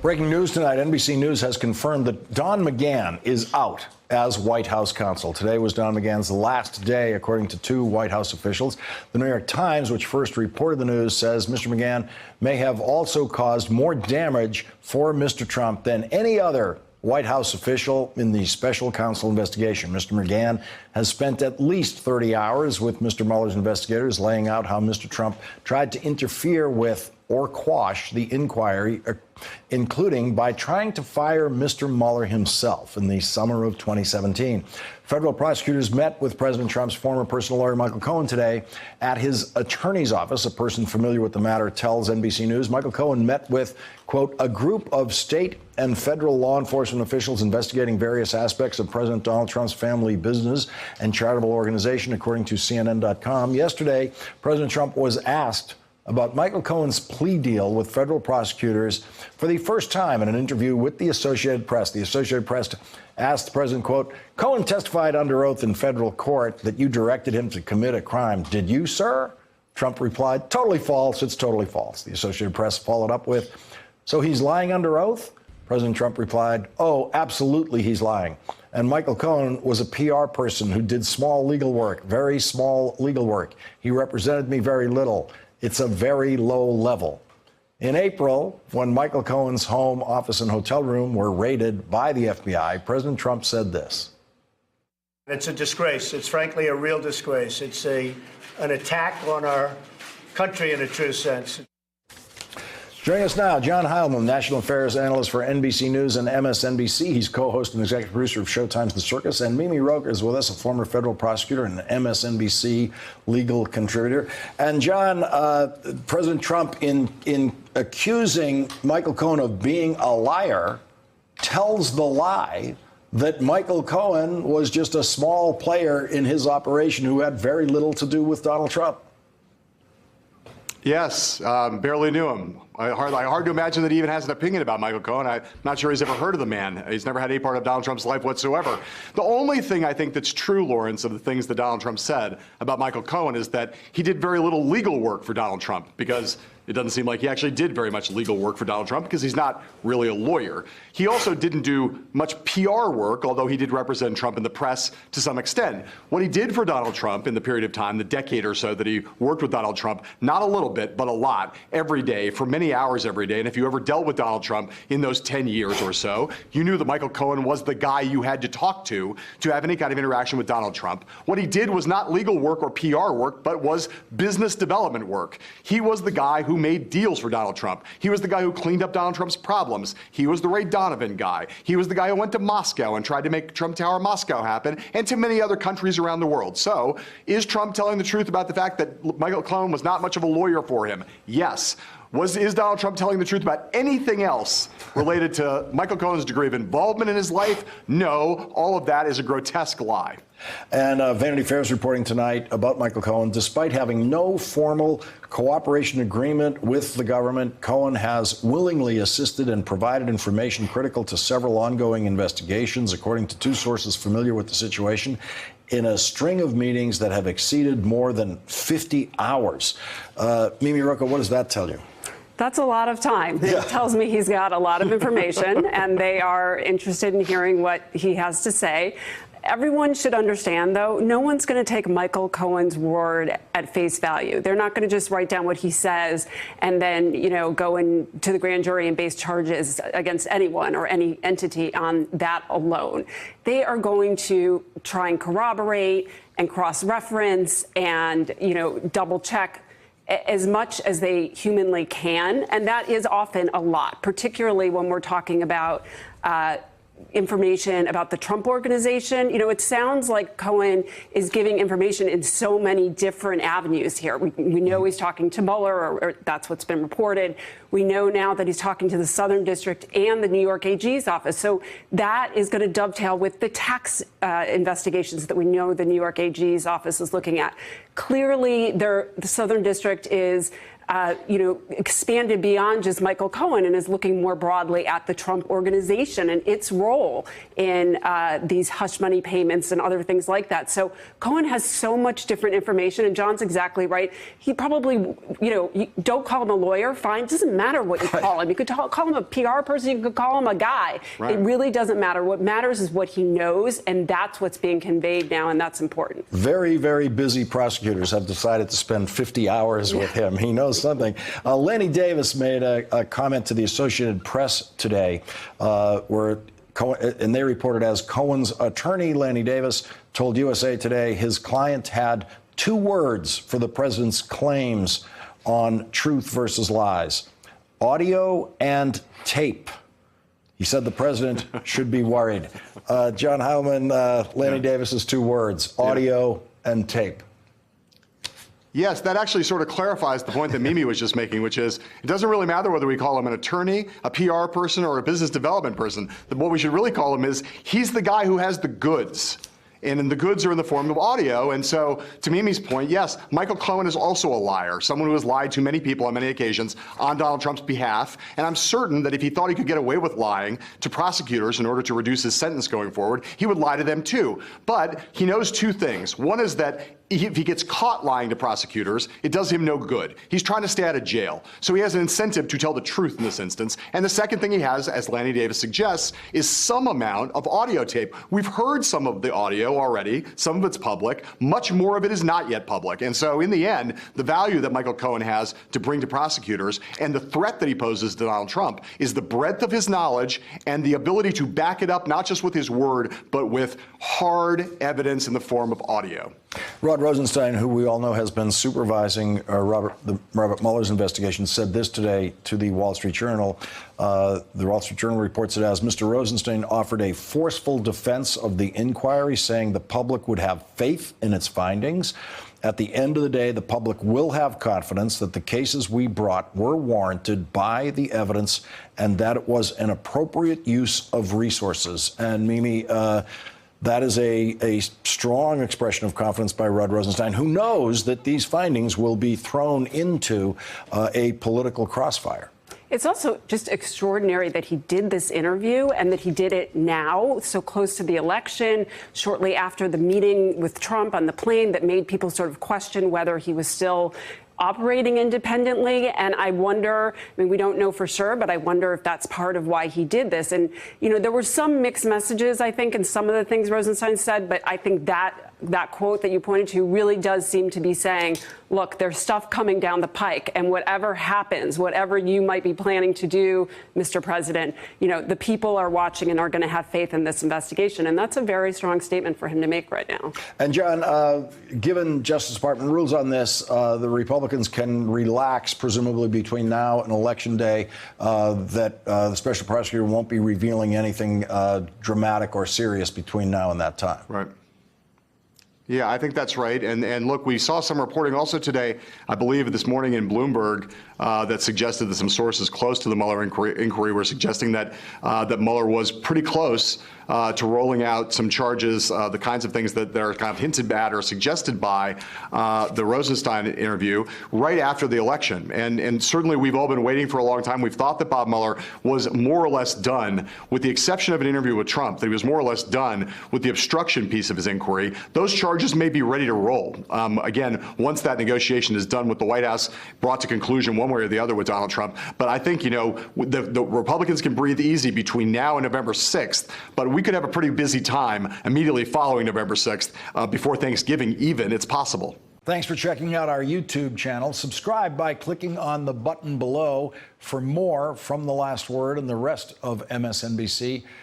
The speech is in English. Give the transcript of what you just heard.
Breaking news tonight, NBC News has confirmed that Don McGahn is out as White House counsel. Today was Don McGahn's last day, according to two White House officials. The New York Times, which first reported the news, says Mr. McGahn may have also caused more damage for Mr. Trump than any other White House official in the special counsel investigation. Mr. McGahn has spent at least 30 hours with Mr. Mueller's investigators, laying out how Mr. Trump tried to interfere with or quash the inquiry, including by trying to fire Mr. Mueller himself in the summer of 2017. Federal prosecutors met with President Trump's former personal lawyer, Michael Cohen, today at his attorney's office. A person familiar with the matter tells NBC News Michael Cohen met with, quote, a group of state and federal law enforcement officials investigating various aspects of President Donald Trump's family business and charitable organization, according to CNN.com. Yesterday, President Trump was asked about Michael Cohen's plea deal with federal prosecutors for the first time in an interview with the Associated Press. The Associated Press asked the president, quote, Cohen testified under oath in federal court that you directed him to commit a crime. Did you, sir? Trump replied, totally false. It's totally false. The Associated Press followed up with, so he's lying under oath? President Trump replied, oh, absolutely he's lying. And Michael Cohen was a PR person who did small legal work, very small legal work. He represented me very little. It's a very low level. In April, when Michael Cohen's home, office, and hotel room were raided by the FBI, President Trump said this. It's a disgrace. It's frankly a real disgrace. It's an attack on our country in a true sense. Joining us now, John Heilemann, national affairs analyst for NBC News and MSNBC. He's co-host and executive producer of Showtime's The Circus. And Mimi Rocah is with us, a former federal prosecutor and an MSNBC legal contributor. And John, President Trump, in accusing Michael Cohen of being a liar, tells the lie that Michael Cohen was just a small player in his operation who had very little to do with Donald Trump. Yes, barely knew him. Hard to imagine that he even has an opinion about Michael Cohen. I'm not sure he's ever heard of the man. He's never had any part of Donald Trump's life whatsoever. The only thing I think that's true, Lawrence, of the things that Donald Trump said about Michael Cohen is that he did very little legal work for Donald Trump, because it doesn't seem like he actually did very much legal work for Donald Trump, because he's not really a lawyer. He also didn't do much PR work, although he did represent Trump in the press to some extent. What he did for Donald Trump in the period of time, the decade or so that he worked with Donald Trump, not a little bit, but a lot, every day, for many hours every day. And if you ever dealt with Donald Trump in those 10 years or so, you knew that Michael Cohen was the guy you had to talk to have any kind of interaction with Donald Trump. What he did was not legal work or PR work, but was business development work. He was the guy who made deals for Donald Trump. He was the guy who cleaned up Donald Trump's problems. He was the Ray Donovan guy. He was the guy who went to Moscow and tried to make Trump Tower Moscow happen, and to many other countries around the world. So, is Trump telling the truth about the fact that Michael Cohen was not much of a lawyer for him? Yes. Is Donald Trump telling the truth about anything else related to Michael Cohen's degree of involvement in his life? No. All of that is a grotesque lie. And Vanity Fair is reporting tonight about Michael Cohen. Despite having no formal cooperation agreement with the government, Cohen has willingly assisted and provided information critical to several ongoing investigations, according to two sources familiar with the situation, in a string of meetings that have exceeded more than 50 hours. Mimi Rocah, what does that tell you? That's a lot of time. Yeah. It tells me he's got a lot of information, and they are interested in hearing what he has to say. Everyone should understand, though, no one's going to take Michael Cohen's word at face value. They're not going to just write down what he says and then, go into the grand jury and base charges against anyone or any entity on that alone. They are going to try and corroborate and cross-reference and, double check as much as they humanly can. And that is often a lot, particularly when we're talking about information about the Trump organization. It sounds like Cohen is giving information in so many different avenues here. We know he's talking to Mueller, or that's what's been reported. We know now that he's talking to the Southern District and the New York AG's office. So that is going to dovetail with the tax investigations that we know the New York AG's office is looking at. Clearly, the Southern District is expanded beyond just Michael Cohen and is looking more broadly at the Trump organization and its role in these hush money payments and other things like that. So Cohen has so much different information, and John's exactly right. He probably, don't call him a lawyer, fine. It doesn't matter what you call him. You could call him a PR person, you could call him a guy. Right. It really doesn't matter. What matters is what he knows, and that's what's being conveyed now, and that's important. Very, very busy prosecutors have decided to spend 50 hours with him. He knows something. Lanny Davis made a comment to the Associated Press today where Cohen, and they reported as Cohen's attorney, Lanny Davis, told USA Today his client had 2 words for the president's claims on truth versus lies: audio and tape. He said the president should be worried. John Heilemann, Lanny Davis's 2 words: audio and tape. Yes, that actually sort of clarifies the point that Mimi was just making, which is it doesn't really matter whether we call him an attorney, a PR person, or a business development person. What we should really call him is he's the guy who has the goods. And the goods are in the form of audio. And so, to Mimi's point, yes, Michael Cohen is also a liar, someone who has lied to many people on many occasions on Donald Trump's behalf. And I'm certain that if he thought he could get away with lying to prosecutors in order to reduce his sentence going forward, he would lie to them too. But he knows 2 things. One is that if he gets caught lying to prosecutors, it does him no good. He's trying to stay out of jail. So he has an incentive to tell the truth in this instance. And the second thing he has, as Lanny Davis suggests, is some amount of audio tape. We've heard some of the audio already. Some of it's public. Much more of it is not yet public. And so in the end, the value that Michael Cohen has to bring to prosecutors and the threat that he poses to Donald Trump is the breadth of his knowledge and the ability to back it up, not just with his word, but with hard evidence in the form of audio. Rod Rosenstein, who we all know has been supervising Robert Mueller's investigation, said this today to the Wall Street Journal. The Wall Street Journal reports it as Mr. Rosenstein offered a forceful defense of the inquiry, saying the public would have faith in its findings. At the end of the day, the public will have confidence that the cases we brought were warranted by the evidence and that it was an appropriate use of resources. And Mimi, that is a strong expression of confidence by Rod Rosenstein, who knows that these findings will be thrown into a political crossfire. It's also just extraordinary that he did this interview and that he did it now, so close to the election, shortly after the meeting with Trump on the plane that made people sort of question whether he was still operating independently. And I wonder, we don't know for sure, but I wonder if that's part of why he did this. And, there were some mixed messages, I think, in some of the things Rosenstein said, but I think that quote that you pointed to really does seem to be saying, look, there's stuff coming down the pike, and whatever happens, whatever you might be planning to do, Mr. President, the people are watching and are going to have faith in this investigation. And that's a very strong statement for him to make right now. And John, given Justice Department rules on this, the Republicans can relax, presumably between now and Election Day, that the special prosecutor won't be revealing anything dramatic or serious between now and that time. Right. Yeah, I think that's right. And look, we saw some reporting also today, I believe this morning in Bloomberg, that suggested that some sources close to the Mueller inquiry were suggesting that that Mueller was pretty close to rolling out some charges, the kinds of things that are kind of hinted at or suggested by the Rosenstein interview right after the election. And certainly we've all been waiting for a long time. We've thought that Bob Mueller was more or less done, with the exception of an interview with Trump, that he was more or less done with the obstruction piece of his inquiry. Those charges may be ready to roll. Again, once that negotiation is done with the White House, brought to conclusion one way or the other with Donald Trump. But I think, the Republicans can breathe easy between now and November 6th, but we could have a pretty busy time immediately following November 6th, before Thanksgiving even. It's possible. Thanks for checking out our YouTube channel. Subscribe by clicking on the button below for more from The Last Word and the rest of MSNBC.